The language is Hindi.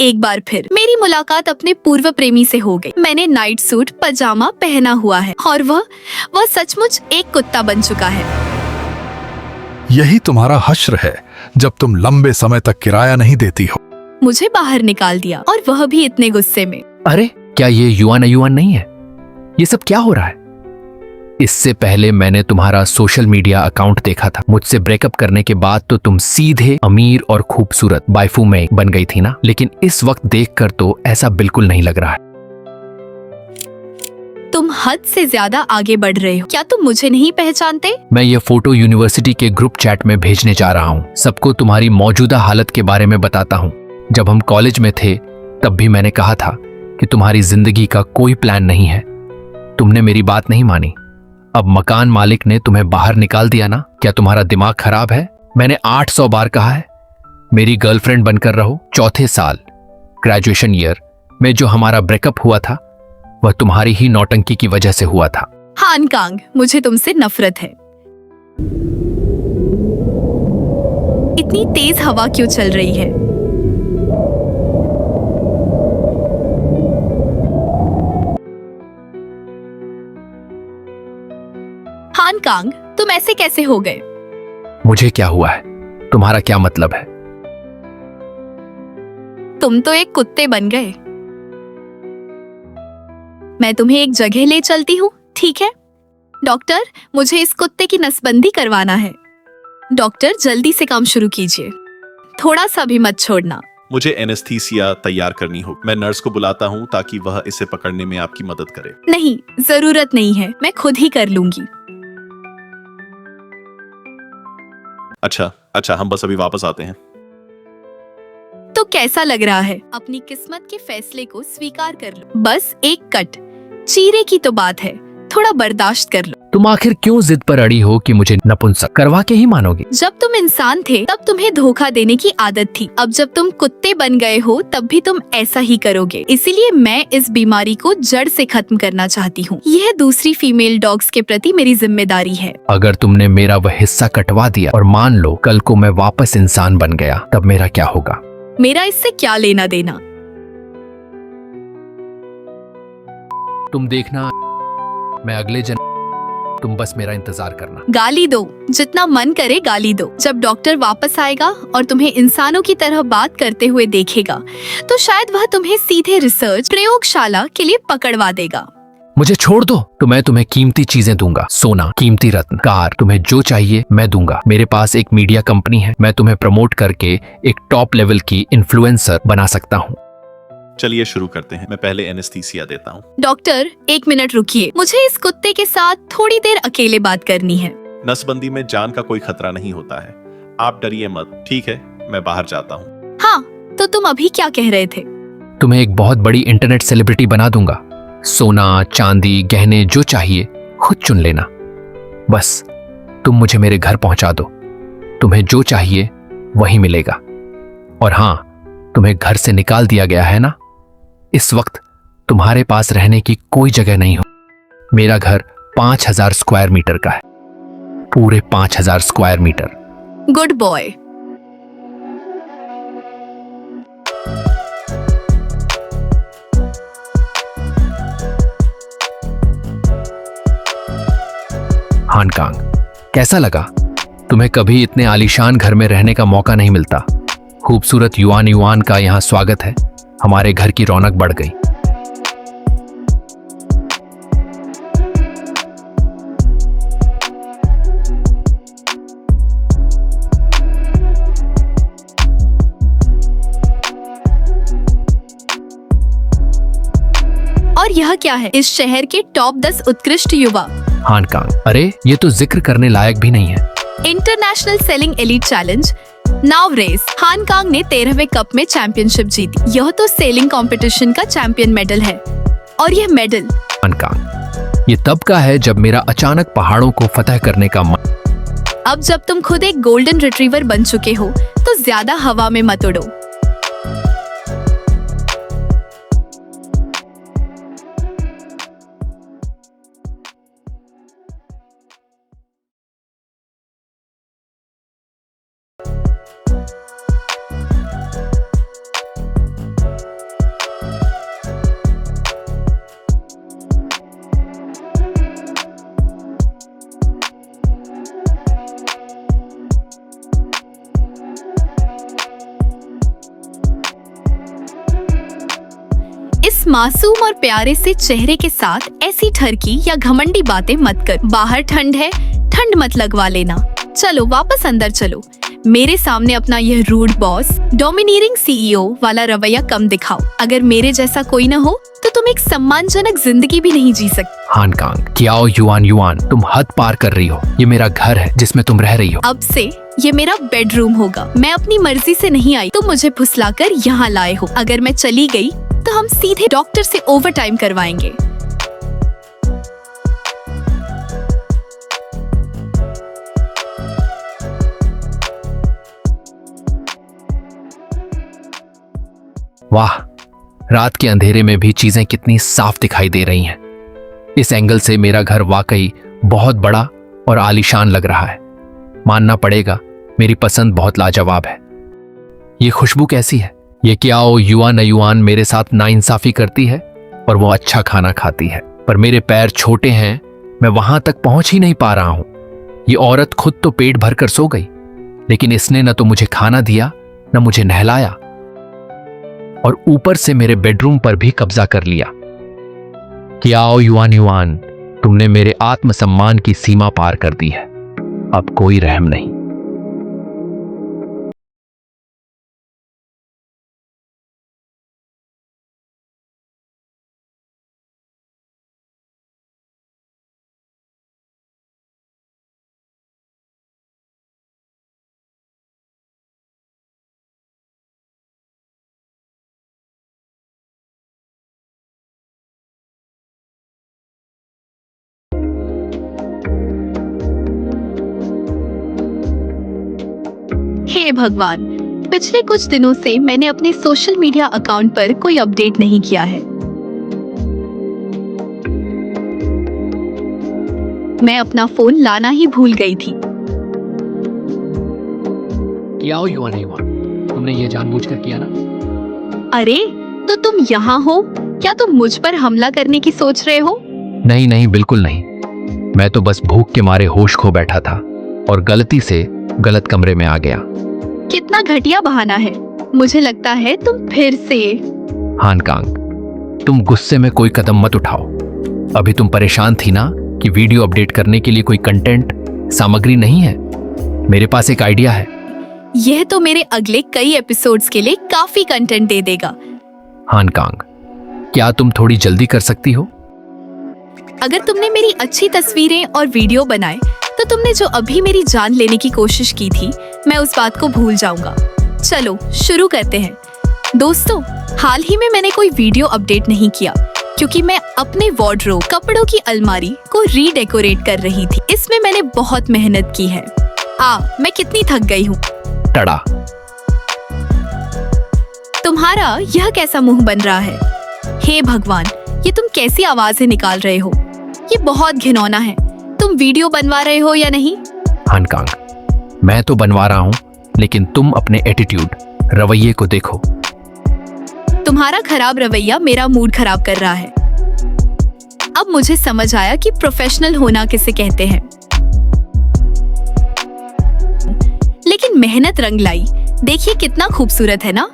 एक बार फिर मेरी मुलाकात अपने पूर्व प्रेमी से हो गई। मैंने नाइट सूट पजामा पहना हुआ है और वह सचमुच एक कुत्ता बन चुका है। यही तुम्हारा हश्र है जब तुम लंबे समय तक किराया नहीं देती हो। मुझे बाहर निकाल दिया और वह भी इतने गुस्से में। अरे क्या ये युवान अयुवान नहीं है? ये सब क्या हो रहा है? इससे पहले मैंने तुम्हारा सोशल मीडिया अकाउंट देखा था। मुझसे ब्रेकअप करने के बाद तो तुम सीधे अमीर और खूबसूरत वाइफू में बन गई थी ना, लेकिन इस वक्त देखकर तो ऐसा बिल्कुल नहीं लग रहा है। तुम हद से ज्यादा आगे बढ़ रहे हो। क्या तुम मुझे नहीं पहचानते? मैं ये फोटो यूनिवर्सिटी के ग्रुप चैट में भेजने जा रहा हूँ। सबको तुम्हारी मौजूदा हालत के बारे में बताता हूँ। जब हम कॉलेज में थे तब भी मैंने कहा था कि तुम्हारी जिंदगी का कोई प्लान नहीं है। तुमने मेरी बात नहीं मानी। अब मकान मालिक ने तुम्हें बाहर निकाल दिया ना। क्या तुम्हारा दिमाग खराब है? मैंने 800 बार कहा है मेरी गर्लफ्रेंड बनकर रहो। चौथे साल ग्रेजुएशन ईयर में जो हमारा ब्रेकअप हुआ था वह तुम्हारी ही नौटंकी की वजह से हुआ था। हानकांग, मुझे तुमसे नफरत है। इतनी तेज हवा क्यों चल रही है? हानकांग, तुम ऐसे कैसे हो गए? मुझे क्या हुआ है? तुम्हारा क्या मतलब है? तुम तो एक कुत्ते बन गए। मैं तुम्हें एक जगह ले चलती हूँ, ठीक है? डॉक्टर, मुझे इस कुत्ते की नसबंदी करवाना है। डॉक्टर, जल्दी से काम शुरू कीजिए। थोड़ा सा भी मत छोड़ना। मुझे एनेस्थीसिया तैयार करनी हो। मैं नर्स को बुलाता हूँ ताकि वह इसे पकड़ने में आपकी मदद करे। नहीं, जरूरत नहीं है, मैं खुद ही कर लूंगी। अच्छा, हम बस अभी वापस आते हैं। तो कैसा लग रहा है? अपनी किस्मत के फैसले को स्वीकार कर लो। बस एक कट चीरे की तो बात है, थोड़ा बर्दाश्त कर लो। तुम आखिर क्यों जिद पर अड़ी हो कि मुझे नपुंसक करवा के ही मानोगे? जब तुम इंसान थे तब तुम्हें धोखा देने की आदत थी। अब जब तुम कुत्ते बन गए हो तब भी तुम ऐसा ही करोगे। इसीलिए मैं इस बीमारी को जड़ से खत्म करना चाहती हूँ। यह दूसरी फीमेल डॉग्स के प्रति मेरी जिम्मेदारी है। अगर तुमने मेरा वह हिस्सा कटवा दिया और मान लो कल को मैं वापस इंसान बन गया, तब मेरा क्या होगा? मेरा इससे क्या लेना देना? तुम देखना, मैं अगले जन्म, तुम बस मेरा इंतजार करना। गाली दो, जितना मन करे गाली दो। जब डॉक्टर वापस आएगा और तुम्हें इंसानों की तरह बात करते हुए देखेगा तो शायद वह तुम्हें सीधे रिसर्च प्रयोगशाला के लिए पकड़वा देगा। मुझे छोड़ दो तो मैं तुम्हें कीमती चीजें दूंगा। सोना, कीमती रत्न, कार, तुम्हें जो चाहिए मैं दूंगा। मेरे पास एक मीडिया कंपनी है। मैं तुम्हें प्रमोट करके एक टॉप लेवल की इन्फ्लुएंसर बना सकता हूँ। चलिए शुरू करते हैं। मैं पहले एनेस्थीसिया देता हूँ। डॉक्टर, 1 मिनट रुकिए। मुझे इस कुत्ते के साथ थोड़ी देर अकेले बात करनी है। नसबंदी में जान का कोई खतरा नहीं होता है। आप डरिए मत, ठीक है? मैं बाहर जाता हूँ। हाँ, तो तुम अभी क्या कह रहे थे? तुम्हें एक बहुत बड़ी इंटरनेट सेलिब्रिटी बना दूंगा। सोना, चांदी, गहने जो चाहिए खुद चुन लेना। बस तुम मुझे मेरे घर पहुंचा दो। तुम्हें जो चाहिए वही मिलेगा। और हाँ, तुम्हें घर से निकाल दिया गया है ना? इस वक्त तुम्हारे पास रहने की कोई जगह नहीं हो। मेरा घर 5000 स्क्वायर मीटर का है, पूरे 5000 square metre. Good boy. Hong Kong, कैसा लगा? तुम्हें कभी इतने आलीशान घर में रहने का मौका नहीं मिलता। खूबसूरत युवान युवान का यहाँ स्वागत है। हमारे घर की रौनक बढ़ गई। और यह क्या है? इस शहर के टॉप 10 उत्कृष्ट युवा। हानकांग, अरे ये तो जिक्र करने लायक भी नहीं है। इंटरनेशनल सेलिंग एलीट चैलेंज नाव रेस। हानकांग ने 13वें कप में चैंपियनशिप जीती। यह तो सेलिंग कंपटीशन का चैंपियन मेडल है। और यह मेडल हानकांग, ये तब का है जब मेरा अचानक पहाड़ों को फतह करने का मन। अब जब तुम खुद एक गोल्डन रिट्रीवर बन चुके हो तो ज्यादा हवा में मत उड़ो। इस मासूम और प्यारे से चेहरे के साथ ऐसी ठरकी या घमंडी बातें मत कर। बाहर ठंड है, ठंड मत लगवा लेना। चलो वापस अंदर चलो। मेरे सामने अपना यह रूड बॉस, डोमिनेटिंग सीईओ वाला रवैया कम दिखाओ। अगर मेरे जैसा कोई न हो तो तुम एक सम्मानजनक जिंदगी भी नहीं जी सकते। हान कांग, कियाओ युआन, तुम हद पार कर रही हो। ये मेरा घर है जिसमें तुम रह रही हो। अब से ये मेरा बेडरूम होगा। मैं अपनी मर्जी से नहीं आई, तुम मुझे फुसलाकर यहाँ लाए हो। अगर मैं चली गई तो हम सीधे डॉक्टर से ओवरटाइम करवाएंगे। वाह, रात के अंधेरे में भी चीजें कितनी साफ दिखाई दे रही हैं। इस एंगल से मेरा घर वाकई बहुत बड़ा और आलीशान लग रहा है। मानना पड़ेगा, मेरी पसंद बहुत लाजवाब है। ये खुशबू कैसी है? ये कियाओ युआन मेरे साथ नाइंसाफी करती है और वो अच्छा खाना खाती है, पर मेरे पैर छोटे हैं, मैं वहां तक पहुंच ही नहीं पा रहा हूं। ये औरत खुद तो पेट भरकर सो गई, लेकिन इसने न तो मुझे खाना दिया न मुझे नहलाया, और ऊपर से मेरे बेडरूम पर भी कब्जा कर लिया। कियाओ युआन, तुमने मेरे आत्मसम्मान की सीमा पार कर दी है। अब कोई रहम नहीं। हे भगवान, पिछले कुछ दिनों से मैंने अपने सोशल मीडिया अकाउंट पर कोई अपडेट नहीं किया है। मैं अपना फोन लाना ही भूल गई थी। कियाओ युआन, तुमने ये जानबूझकर किया ना? अरे, तो तुम यहाँ हो? क्या तुम मुझ पर हमला करने की सोच रहे हो? नहीं, बिल्कुल नहीं। मैं तो बस भूख के मारे होश खो बैठा था और गलती से गलत कमरे में आ गया। कितना घटिया बहाना है। मुझे लगता है तुम फिर से। हान कांग, तुम गुस्से में कोई कदम मत उठाओ। अभी तुम परेशान थी ना कि वीडियो अपडेट करने के लिए कोई कंटेंट सामग्री नहीं है। मेरे पास एक आइडिया है। यह तो मेरे अगले कई एपिसोड्स के लिए काफी कंटेंट दे देगा। हान कांग, क्या तुम थोड़ी जल्दी कर सकती हो? अगर तुमने मेरी अच्छी तस्वीरें और वीडियो बनाए तो तुमने जो अभी मेरी जान लेने की कोशिश की थी, मैं उस बात को भूल जाऊंगा। चलो शुरू करते हैं। दोस्तों, हाल ही में मैंने कोई वीडियो अपडेट नहीं किया क्योंकि मैं अपने वार्डरोब, कपड़ों की अलमारी को रीडेकोरेट कर रही थी। इसमें मैंने बहुत मेहनत की है। मैं कितनी थक गई हूँ। टड़ा, तुम्हारा यह कैसा मुंह बन रहा है? हे भगवान, ये तुम कैसी आवाजें निकाल रहे हो? ये बहुत घिनौना है। तुम वीडियो बनवा रहे हो या नहीं? हान कांग, मैं तो बनवा रहा हूं, लेकिन तुम अपने एटीट्यूड, रवैये को देखो। तुम्हारा खराब रवैया मेरा मूड खराब कर रहा है। अब मुझे समझ आया कि प्रोफेशनल होना किसे कहते हैं। लेकिन मेहनत रंग लाई। देखिए कितना खूबसूरत है ना?